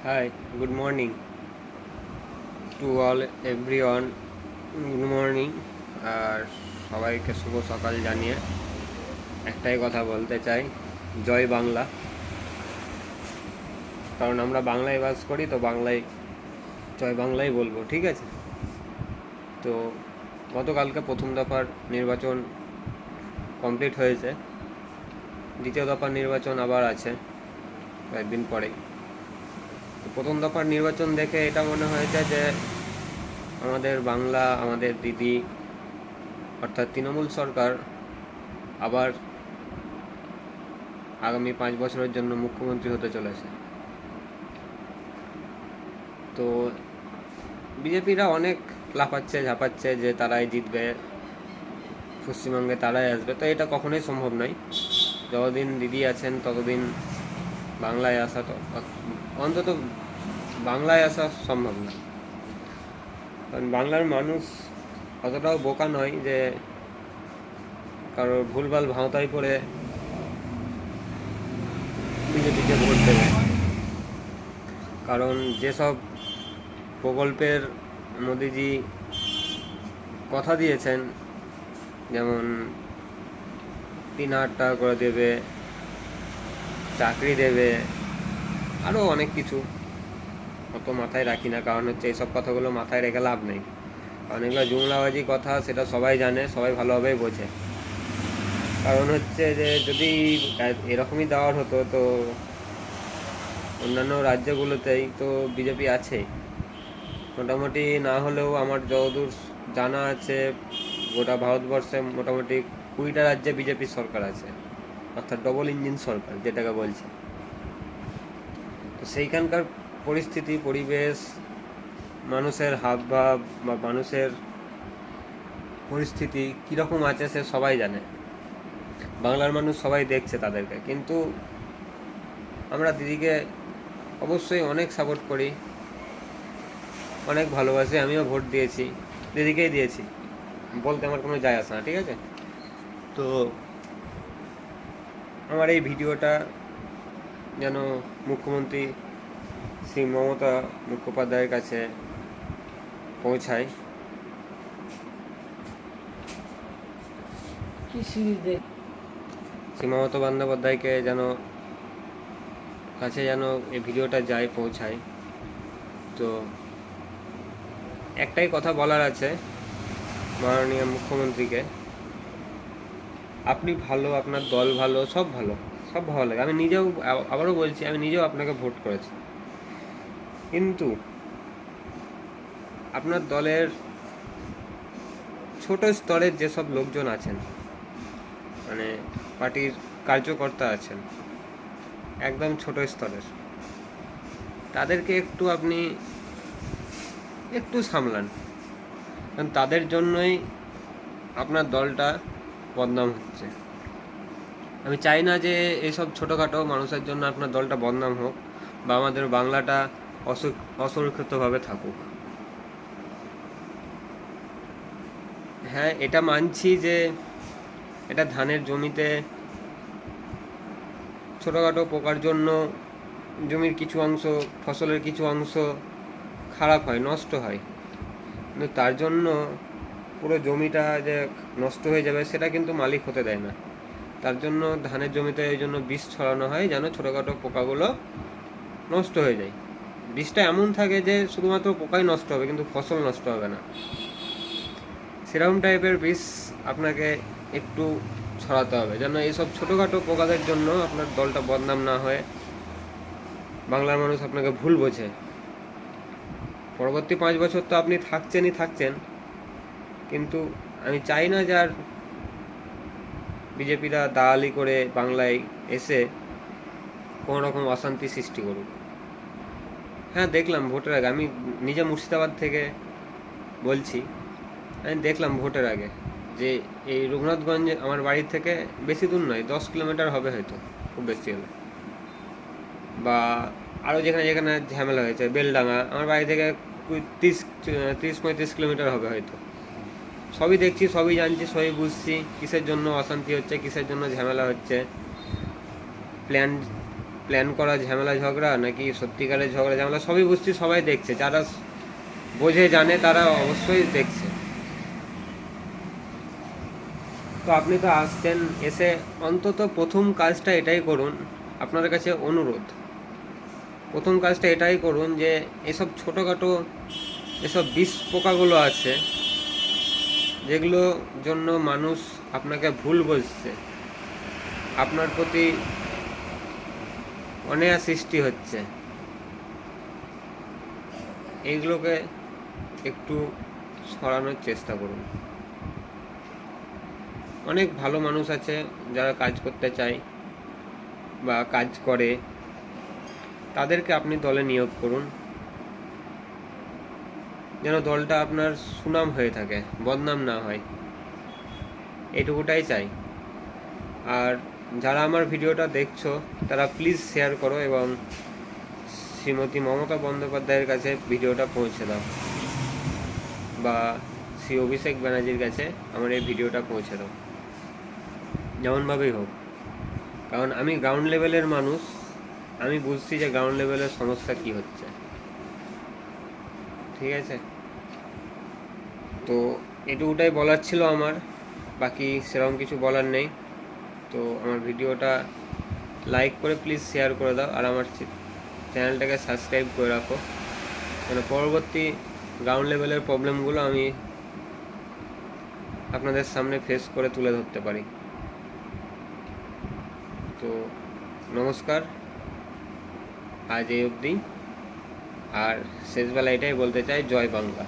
Hi, good morning to all everyone. Good morning. আর সবাইকে শুভ সকাল জানিয়ে একটাই কথা বলতে চাই, জয় বাংলা। কারণ আমরা বাংলায় বাস করি, তো বাংলায় জয় বাংলাই বলবো, ঠিক আছে? তো গতকালকে প্রথম দফার নির্বাচন কমপ্লিট হয়েছে, দ্বিতীয় দফার নির্বাচন আবার আছে কয়েকদিন পরেই। তো প্রথম দফার নির্বাচন দেখে এটা মনে হয়েছে যে আমাদের বাংলা, আমাদের দিদি অর্থাৎ তৃণমূল সরকার আবার আগামী 5 বছরের জন্য মুখ্যমন্ত্রী হতে চলেছে। তো বিজেপিরা অনেক লাফাচ্ছে ঝাঁপাচ্ছে যে তারাই জিতবে, পশ্চিমবঙ্গে তারাই আসবে। তো এটা কখনোই সম্ভব নয়। যতদিন দিদি আছেন ততদিন বাংলায় আসা তো অন্তত বাংলায় আসা সম্ভব না। কারণ বাংলার মানুষ অতটাও বোকা নয় যে কারোর ভুলভাল ভাঁওতায় পড়ে বিজেপিকে ভোট দেবে। কারণ যেসব প্রকল্পের মোদিজি কথা দিয়েছেন, যেমন 3,000 টাকা করে দেবে, চাকরি দেবে, আরও অনেক কিছু, অত মাথায় রাখি না। কারণ হচ্ছে এইসব কথাগুলো মাথায় রেখে লাভ নেই। কারণ এগুলো জুমলাবাজি কথা, সেটা সবাই জানে, সবাই ভালোভাবেই বোঝে। কারণ হচ্ছে যে যদি এরকমই দেওয়ার হতো তো অন্যান্য রাজ্যগুলোতেই তো বিজেপি আছে মোটামুটি। না হলেও আমার যতদূর জানা আছে, গোটা ভারতবর্ষে মোটামুটি 20টা রাজ্যে বিজেপির সরকার আছে, অর্থাৎ ডবল ইঞ্জিন সরকার যেটাকে বলছে। তো সেইখানকার পরিস্থিতি, পরিবেশ, মানুষের হাবভাব বা মানুষের পরিস্থিতি কীরকম আছে সে সবাই জানে। বাংলার মানুষ সবাই দেখছে তাদেরকে। কিন্তু আমরা দিদিকে অবশ্যই অনেক সাপোর্ট করি, অনেক ভালোবাসি। আমিও ভোট দিয়েছি, দিদিকেই দিয়েছি, বলতে আমার কোনো যায় আসে না, ঠিক আছে? তো আমার এই ভিডিওটা যেন মুখ্যমন্ত্রী শ্রী মমতা মুখোপাধ্যায়ের কাছে পৌঁছায়। শ্রী মমতা বন্দ্যোপাধ্যায়কে কাছে যেন এই ভিডিওটা যায়, পৌঁছায়। তো একটাই কথা বলার আছে মাননীয় মুখ্যমন্ত্রীকে, আপনি ভালো, আপনার দল ভালো, সব ভালো, সব ভালো লাগে। আমি নিজেও, আবারও বলছি, আমি নিজেও আপনাকে ভোট করেছি। কিন্তু আপনার দলের ছোট স্তরের যেসব লোকজন আছেন, মানে পার্টির কার্যকর্তা আছেন, একদম ছোট স্তরের, তাদেরকে আপনি একটু সামলান। কারণ তাদের জন্যই আপনার দলটা বদনাম হচ্ছে। আমি চাই না যে এইসব ছোটোখাটো মানুষের জন্য আপনার দলটা বদনাম হোক বা আমাদের বাংলাটা অসুরক্ষিতভাবে থাকুক। হ্যাঁ, এটা মানছি যে এটা ধানের জমিতে ছোটোখাটো পোকার জন্য জমির কিছু অংশ, ফসলের কিছু অংশ খারাপ হয়, নষ্ট হয়। কিন্তু তার জন্য পুরো জমিটা যে নষ্ট হয়ে যাবে সেটা কিন্তু মালিক হতে দেয় না। তার জন্য ধানের জমিতে এই জন্য বিষ ছড়ানো হয় যেন ছোটোখাটো পোকাগুলো নষ্ট হয়ে যায়। বীজটা এমন থাকে যে শুধুমাত্র পোকাই নষ্ট হবে, কিন্তু ফসল নষ্ট হবে না। সেরকম টাইপের বীজ আপনাকে একটু ছড়াতে হবে যেন এইসব ছোটোখাটো পোকাদের জন্য আপনার দলটা বদনাম না হয়, বাংলার মানুষ আপনাকে ভুল বোঝে। পরবর্তী 5 বছর তো আপনি থাকছেন, কিন্তু আমি চাই না যে আর বিজেপিরা দালালি করে বাংলায় এসে কোনো রকম অশান্তি সৃষ্টি করুক। হ্যাঁ, দেখলাম ভোটের আগে, আমি নিজে মুর্শিদাবাদ থেকে বলছি, আমি দেখলাম ভোটের আগে যে এই রঘুনাথগঞ্জে আমার বাড়ি থেকে বেশি দূর নয়, 10 কিলোমিটার হবে হয়তো, খুব বেশি হলে। বা আরও যেখানে যেখানে ঝামেলা হয়েছে, বেলডাঙা আমার বাড়ি থেকে 30-35 কিলোমিটার হবে হয়তো। সবই দেখছি, সবই জানছি, সবই বুঝছি কিসের জন্য অশান্তি হচ্ছে, কিসের জন্য ঝামেলা হচ্ছে। প্ল্যান প্ল্যান করা ঝামেলা ঝগড়া নাকি সত্যিকারের ঝগড়া ঝামেলা সবই বুঝছি, সবাই দেখছে, যারা বোঝে জানে তারা অবশ্যই দেখছে। তো আপনি তো আসছেন, এসে অন্তত প্রথম কাজটা এটাই করুন, আপনার কাছে অনুরোধ, প্রথম কাজটা এটাই করুন যে এসব ছোটোখাটো এসব বিষ পোকাগুলো আছে যেগুলো জন্য মানুষ আপনাকে ভুল বুঝছে, আপনার প্রতি অনীহা সৃষ্টি হচ্ছে, এইগুলোকে একটু সরানোর চেষ্টা করুন। অনেক ভালো মানুষ আছে যারা কাজ করতে চায় বা কাজ করে, তাদেরকে আপনি দলে নিয়োগ করুন, যেন দলটা আপনার সুনাম হয়ে থাকে, বদনাম না হয়, এটুকুটাই চাই। আর যারা আমার ভিডিওটা দেখছো তারা প্লিজ শেয়ার করো এবং শ্রীমতী মমতা বন্দ্যোপাধ্যায়ের কাছে ভিডিওটা পৌঁছে দাও, বা শ্রী অভিষেক ব্যানার্জির কাছে আমার এই ভিডিওটা পৌঁছে দাও, যেমনভাবেই হোক। কারণ আমি গ্রাউন্ড লেভেলের মানুষ, আমি বুঝছি যে গ্রাউন্ড লেভেলের সমস্যা কি হচ্ছে, ঠিক আছে? তো এটুকুটাই বলার ছিল আমার, বাকি সেরকম কিছু বলার নেই। তো আমার ভিডিওটা লাইক করে প্লিজ শেয়ার করে দাও, আর আমার চ্যানেলটাকে সাবস্ক্রাইব করে রাখো, মানে পরবর্তী গ্রাউন্ড লেভেলের প্রবলেমগুলো আমি আপনাদের সামনে ফেস করে তুলে ধরতে পারি। তো নমস্কার, আজ এই অবধি। আর শেষবেলা এটাই বলতে চাই, জয় বাংলা।